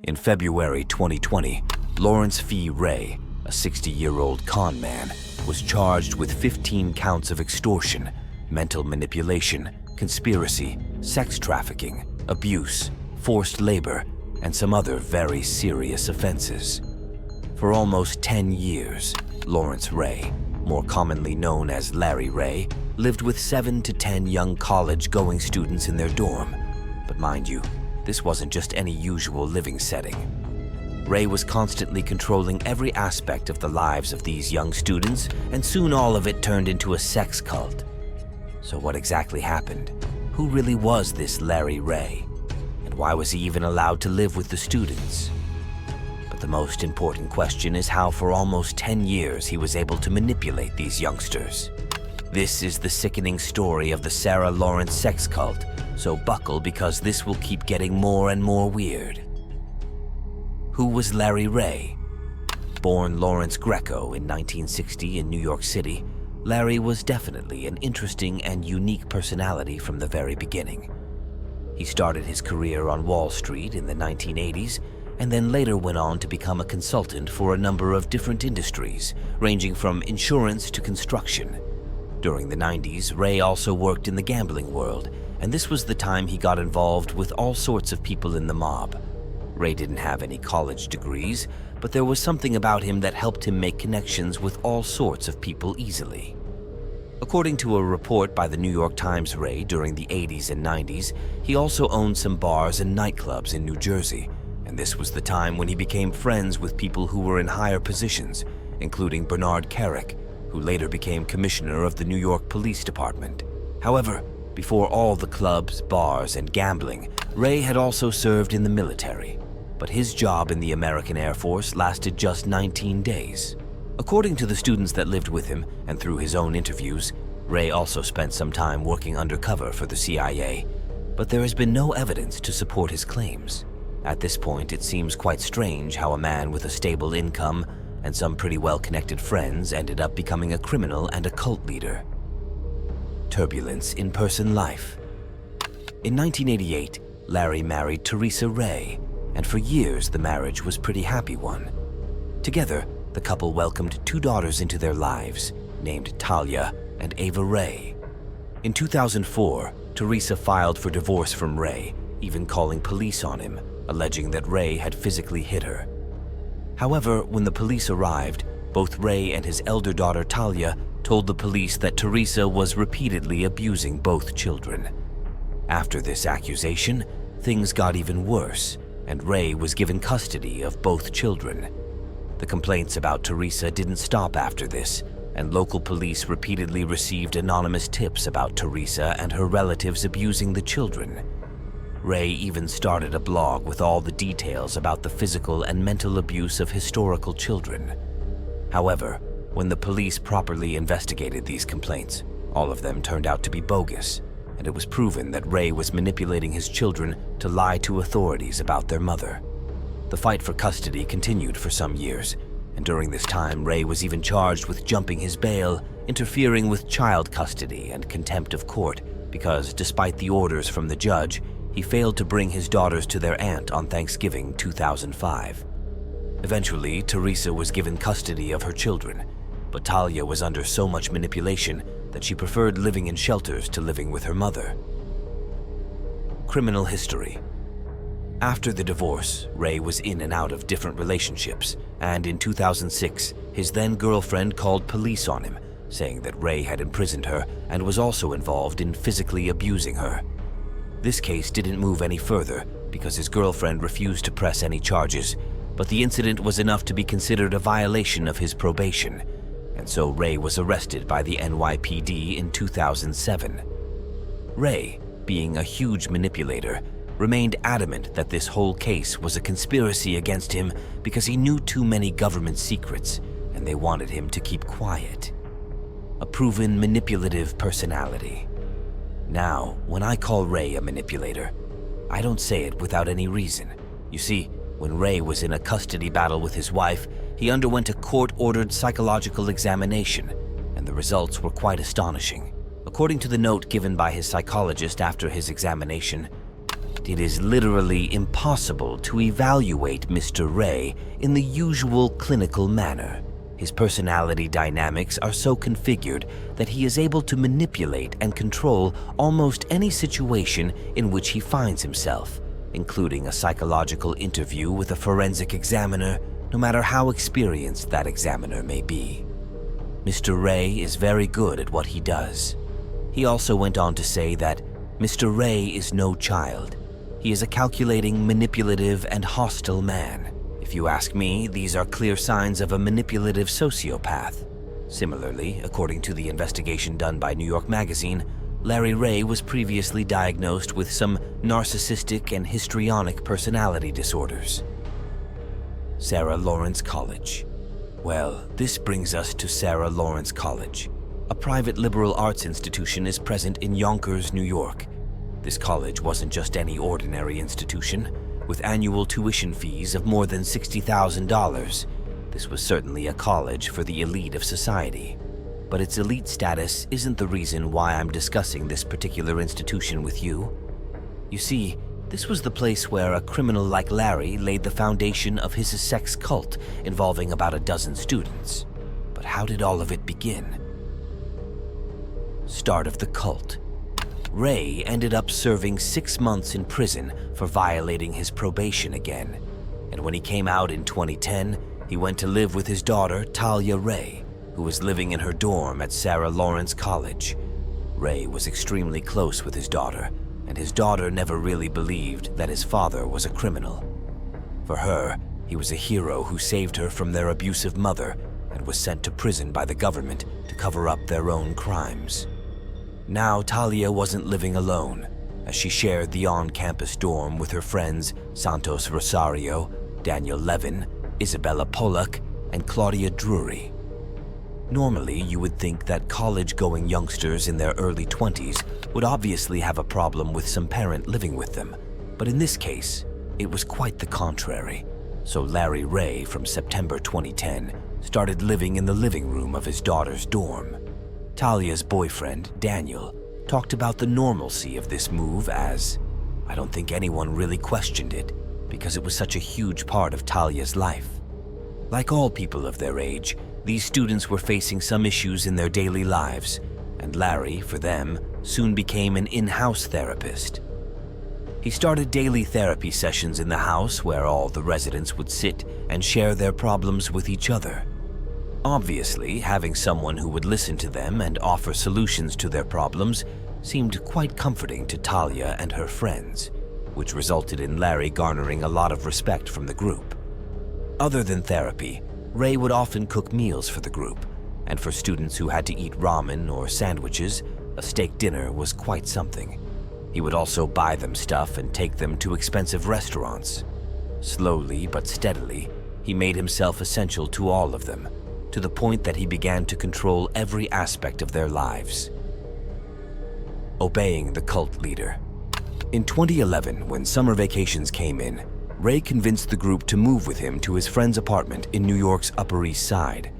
In February 2020, Lawrence V. Ray, a 60-year-old con man, was charged with 15 counts of extortion, mental manipulation, conspiracy, sex trafficking, abuse, forced labor, and some other very serious offenses. For almost 10 years, Lawrence Ray, more commonly known as Larry Ray, lived with 7 to 10 young college-going students in their dorm. But mind you, this wasn't just any usual living setting. Ray was constantly controlling every aspect of the lives of these young students, and soon all of it turned into a sex cult. So what exactly happened? Who really was this Larry Ray? And why was he even allowed to live with the students? But the most important question is how for almost 10 years he was able to manipulate these youngsters. This is the sickening story of the Sarah Lawrence sex cult, so buckle because this will keep getting more and more weird. Who was Larry Ray? Born Lawrence Greco in 1960 in New York City, Larry was definitely an interesting and unique personality from the very beginning. He started his career on Wall Street in the 1980s and then later went on to become a consultant for a number of different industries, ranging from insurance to construction. During the 90s, Ray also worked in the gambling world, and this was the time he got involved with all sorts of people in the mob. Ray didn't have any college degrees, but there was something about him that helped him make connections with all sorts of people easily. According to a report by the New York Times, Ray, during the 80s and 90s, he also owned some bars and nightclubs in New Jersey, and this was the time when he became friends with people who were in higher positions, including Bernard Kerik, who later became commissioner of the New York Police Department. However, before all the clubs, bars, and gambling, Ray had also served in the military, but his job in the American Air Force lasted just 19 days. According to the students that lived with him and through his own interviews, Ray also spent some time working undercover for the CIA, but there has been no evidence to support his claims. At this point, it seems quite strange how a man with a stable income and some pretty well-connected friends ended up becoming a criminal and a cult leader. Turbulence in person life. In 1988, Larry married Teresa Ray, and for years the marriage was a pretty happy one. Together, the couple welcomed 2 daughters into their lives, named Talia and Ava Ray. In 2004, Teresa filed for divorce from Ray, even calling police on him, alleging that Ray had physically hit her. However, when the police arrived, both Ray and his elder daughter Talia told the police that Teresa was repeatedly abusing both children. After this accusation, things got even worse, and Ray was given custody of both children. The complaints about Teresa didn't stop after this, and local police repeatedly received anonymous tips about Teresa and her relatives abusing the children. Ray even started a blog with all the details about the physical and mental abuse of historical children. However, when the police properly investigated these complaints, all of them turned out to be bogus, and it was proven that Ray was manipulating his children to lie to authorities about their mother. The fight for custody continued for some years, and during this time Ray was even charged with jumping his bail, interfering with child custody, and contempt of court because, despite the orders from the judge, he failed to bring his daughters to their aunt on Thanksgiving 2005. Eventually, Teresa was given custody of her children, but Talia was under so much manipulation that she preferred living in shelters to living with her mother. Criminal history. After the divorce, Ray was in and out of different relationships, and in 2006, his then-girlfriend called police on him, saying that Ray had imprisoned her and was also involved in physically abusing her. This case didn't move any further because his girlfriend refused to press any charges, but the incident was enough to be considered a violation of his probation, and so Ray was arrested by the NYPD in 2007. Ray, being a huge manipulator, remained adamant that this whole case was a conspiracy against him because he knew too many government secrets and they wanted him to keep quiet. A proven manipulative personality. Now, when I call Ray a manipulator, I don't say it without any reason. You see, when Ray was in a custody battle with his wife, he underwent a court-ordered psychological examination, and the results were quite astonishing. According to the note given by his psychologist after his examination, it is literally impossible to evaluate Mr. Ray in the usual clinical manner. His personality dynamics are so configured that he is able to manipulate and control almost any situation in which he finds himself, including a psychological interview with a forensic examiner, no matter how experienced that examiner may be. Mr. Ray is very good at what he does. He also went on to say that Mr. Ray is no child. He is a calculating, manipulative, and hostile man. If you ask me, these are clear signs of a manipulative sociopath. Similarly, according to the investigation done by New York Magazine, Larry Ray was previously diagnosed with some narcissistic and histrionic personality disorders. Sarah Lawrence College. Well, this brings us to Sarah Lawrence College. A private liberal arts institution is present in Yonkers, New York. This college wasn't just any ordinary institution. With annual tuition fees of more than $60,000, this was certainly a college for the elite of society. But its elite status isn't the reason why I'm discussing this particular institution with you. You see, this was the place where a criminal like Larry laid the foundation of his sex cult involving about a dozen students. But how did all of it begin? Start of the cult. Ray ended up serving 6 months in prison for violating his probation again. And when he came out in 2010, he went to live with his daughter, Talia Ray, who was living in her dorm at Sarah Lawrence College. Ray was extremely close with his daughter, and his daughter never really believed that his father was a criminal. For her, he was a hero who saved her from their abusive mother and was sent to prison by the government to cover up their own crimes. Now Talia wasn't living alone, as she shared the on-campus dorm with her friends Santos Rosario, Daniel Levin, Isabella Pollack, and Claudia Drury. Normally, you would think that college-going youngsters in their early 20s would obviously have a problem with some parent living with them, but in this case, it was quite the contrary. So Larry Ray, from September 2010, started living in the living room of his daughter's dorm. Talia's boyfriend, Daniel, talked about the normalcy of this move as, I don't think anyone really questioned it, because it was such a huge part of Talia's life. Like all people of their age, these students were facing some issues in their daily lives, and Larry, for them, soon became an in-house therapist. He started daily therapy sessions in the house where all the residents would sit and share their problems with each other. Obviously, having someone who would listen to them and offer solutions to their problems seemed quite comforting to Talia and her friends, which resulted in Larry garnering a lot of respect from the group. Other than therapy, Ray would often cook meals for the group, and for students who had to eat ramen or sandwiches, a steak dinner was quite something. He would also buy them stuff and take them to expensive restaurants. Slowly but steadily, he made himself essential to all of them, to the point that he began to control every aspect of their lives. Obeying the cult leader. In 2011, when summer vacations came in, Ray convinced the group to move with him to his friend's apartment in New York's Upper East Side.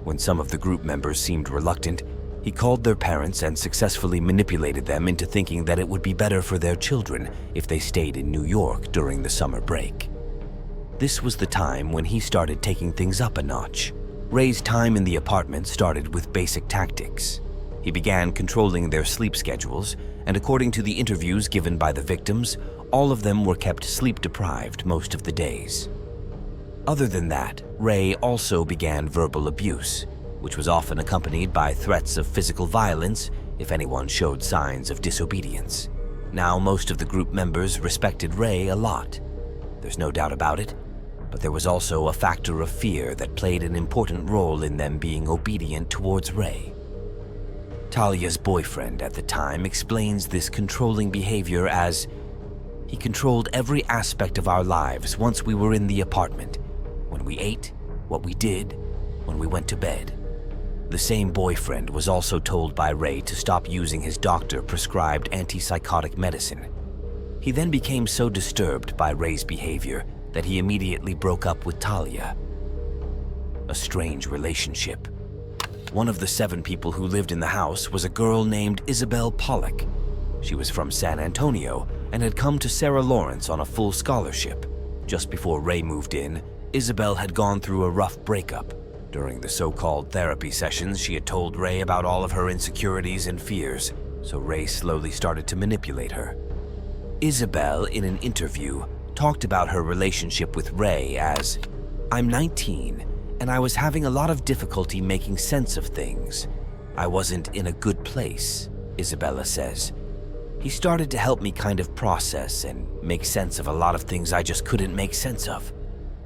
When some of the group members seemed reluctant, he called their parents and successfully manipulated them into thinking that it would be better for their children if they stayed in New York during the summer break. This was the time when he started taking things up a notch. Ray's time in the apartment started with basic tactics. He began controlling their sleep schedules, and according to the interviews given by the victims, all of them were kept sleep-deprived most of the days. Other than that, Ray also began verbal abuse, which was often accompanied by threats of physical violence if anyone showed signs of disobedience. Now, most of the group members respected Ray a lot. There's no doubt about it. But there was also a factor of fear that played an important role in them being obedient towards Ray. Talia's boyfriend at the time explains this controlling behavior as, he controlled every aspect of our lives once we were in the apartment. When we ate, what we did, when we went to bed. The same boyfriend was also told by Ray to stop using his doctor-prescribed antipsychotic medicine. He then became so disturbed by Ray's behavior that he immediately broke up with Talia. A strange relationship. One of the 7 people who lived in the house was a girl named Isabel Pollack. She was from San Antonio and had come to Sarah Lawrence on a full scholarship. Just before Ray moved in, Isabel had gone through a rough breakup. During the so-called therapy sessions, she had told Ray about all of her insecurities and fears, so Ray slowly started to manipulate her. Isabel, in an interview, talked about her relationship with Ray as, "I'm 19, and I was having a lot of difficulty making sense of things. I wasn't in a good place," Isabella says. "He started to help me kind of process and make sense of a lot of things I just couldn't make sense of."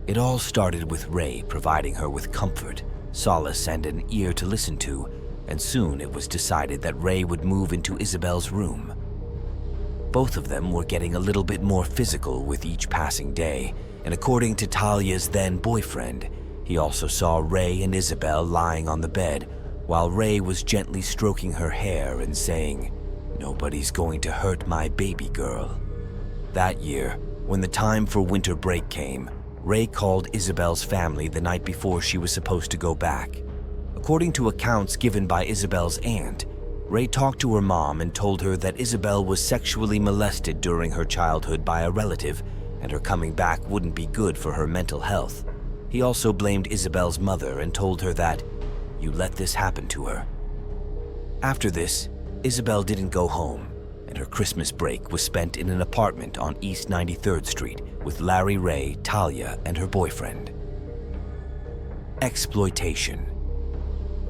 It all started with Ray providing her with comfort, solace, and an ear to listen to, and soon it was decided that Ray would move into Isabel's room. Both of them were getting a little bit more physical with each passing day, and according to Talia's then boyfriend, he also saw Ray and Isabel lying on the bed while Ray was gently stroking her hair and saying, "Nobody's going to hurt my baby girl." That year, when the time for winter break came, Ray called Isabel's family the night before she was supposed to go back. According to accounts given by Isabel's aunt, Ray talked to her mom and told her that Isabel was sexually molested during her childhood by a relative, and her coming back wouldn't be good for her mental health. He also blamed Isabel's mother and told her that, "You let this happen to her." After this, Isabel didn't go home, and her Christmas break was spent in an apartment on East 93rd Street with Larry Ray, Talia, and her boyfriend. Exploitation.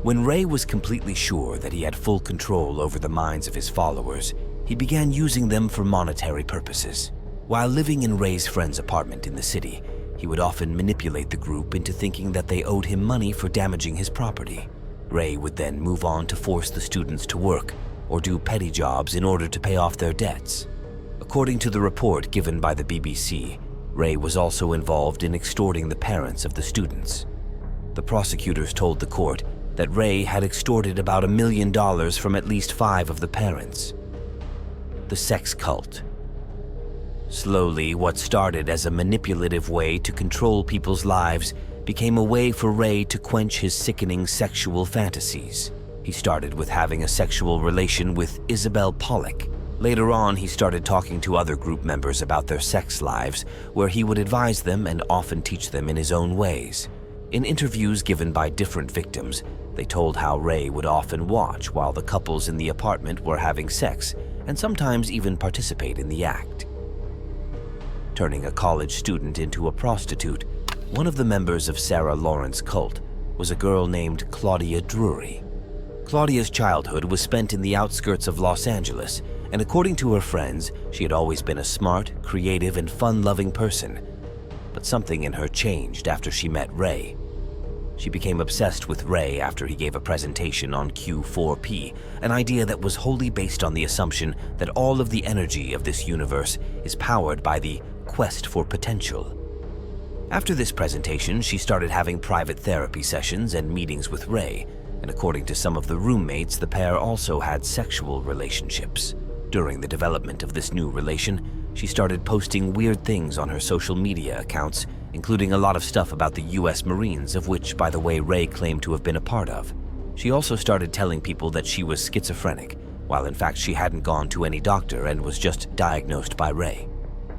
When Ray was completely sure that he had full control over the minds of his followers, he began using them for monetary purposes. While living in Ray's friend's apartment in the city, he would often manipulate the group into thinking that they owed him money for damaging his property. Ray would then move on to force the students to work or do petty jobs in order to pay off their debts. According to the report given by the BBC, Ray was also involved in extorting the parents of the students. The prosecutors told the court that Ray had extorted about $1 million from at least 5 of the parents. The sex cult. Slowly, what started as a manipulative way to control people's lives became a way for Ray to quench his sickening sexual fantasies. He started with having a sexual relation with Isabel Pollock. Later on, he started talking to other group members about their sex lives, where he would advise them and often teach them in his own ways. In interviews given by different victims, they told how Ray would often watch while the couples in the apartment were having sex, and sometimes even participate in the act. Turning a college student into a prostitute, one of the members of Sarah Lawrence's cult was a girl named Claudia Drury. Claudia's childhood was spent in the outskirts of Los Angeles, and according to her friends, she had always been a smart, creative, and fun-loving person. But something in her changed after she met Ray. She became obsessed with Ray after he gave a presentation on Q4P, an idea that was wholly based on the assumption that all of the energy of this universe is powered by the quest for potential. After this presentation, she started having private therapy sessions and meetings with Ray, and according to some of the roommates, the pair also had sexual relationships. During the development of this new relation, she started posting weird things on her social media accounts, including a lot of stuff about the US Marines, of which, by the way, Ray claimed to have been a part of. She also started telling people that she was schizophrenic, while in fact she hadn't gone to any doctor and was just diagnosed by Ray.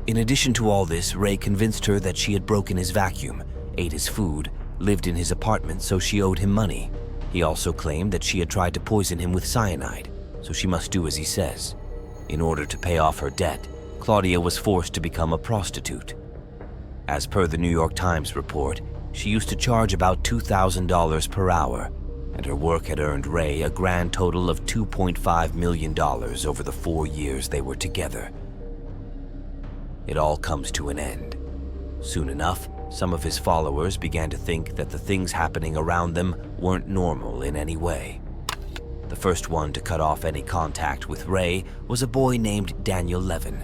In addition to all this, Ray convinced her that she had broken his vacuum, ate his food, lived in his apartment, so she owed him money. He also claimed that she had tried to poison him with cyanide, so she must do as he says. In order to pay off her debt, Claudia was forced to become a prostitute. As per the New York Times report, she used to charge about $2,000 per hour, and her work had earned Ray a grand total of $2.5 million over the 4 years they were together. It all comes to an end. Soon enough, some of his followers began to think that the things happening around them weren't normal in any way. The first one to cut off any contact with Ray was a boy named Daniel Levin.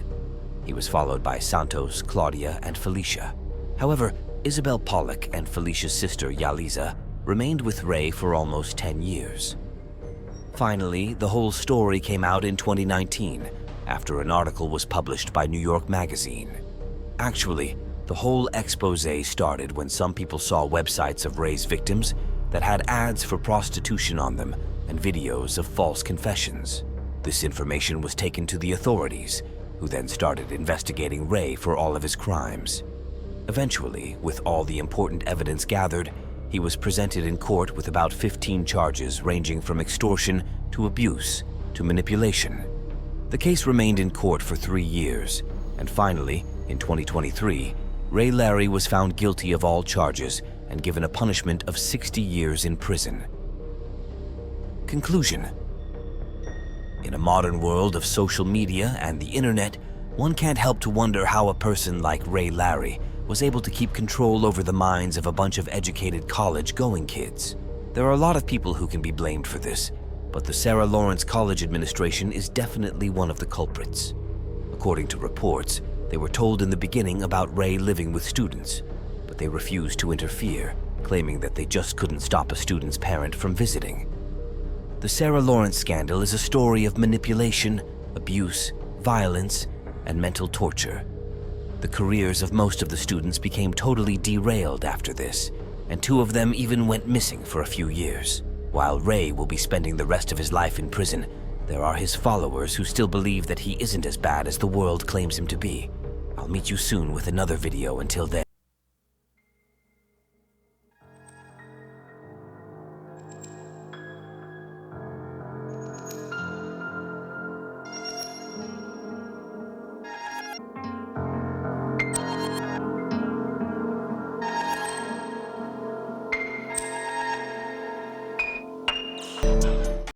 He was followed by Santos, Claudia, and Felicia. However, Isabel Pollock and Felicia's sister Yaliza remained with Ray for almost 10 years. Finally, the whole story came out in 2019 after an article was published by New York Magazine. Actually, the whole expose started when some people saw websites of Ray's victims that had ads for prostitution on them and videos of false confessions. This information was taken to the authorities, who then started investigating Ray for all of his crimes. Eventually, with all the important evidence gathered, he was presented in court with about 15 charges ranging from extortion to abuse to manipulation. The case remained in court for 3 years, and finally, in 2023, Ray Larry was found guilty of all charges and given a punishment of 60 years in prison. Conclusion. In a modern world of social media and the internet, one can't help to wonder how a person like Ray Larry was able to keep control over the minds of a bunch of educated college-going kids. There are a lot of people who can be blamed for this, but the Sarah Lawrence College administration is definitely one of the culprits. According to reports, they were told in the beginning about Ray living with students, but they refused to interfere, claiming that they just couldn't stop a student's parent from visiting. The Sarah Lawrence scandal is a story of manipulation, abuse, violence, and mental torture. The careers of most of the students became totally derailed after this, and 2 of them even went missing for a few years. While Ray will be spending the rest of his life in prison, there are his followers who still believe that he isn't as bad as the world claims him to be. I'll meet you soon with another video. Until then.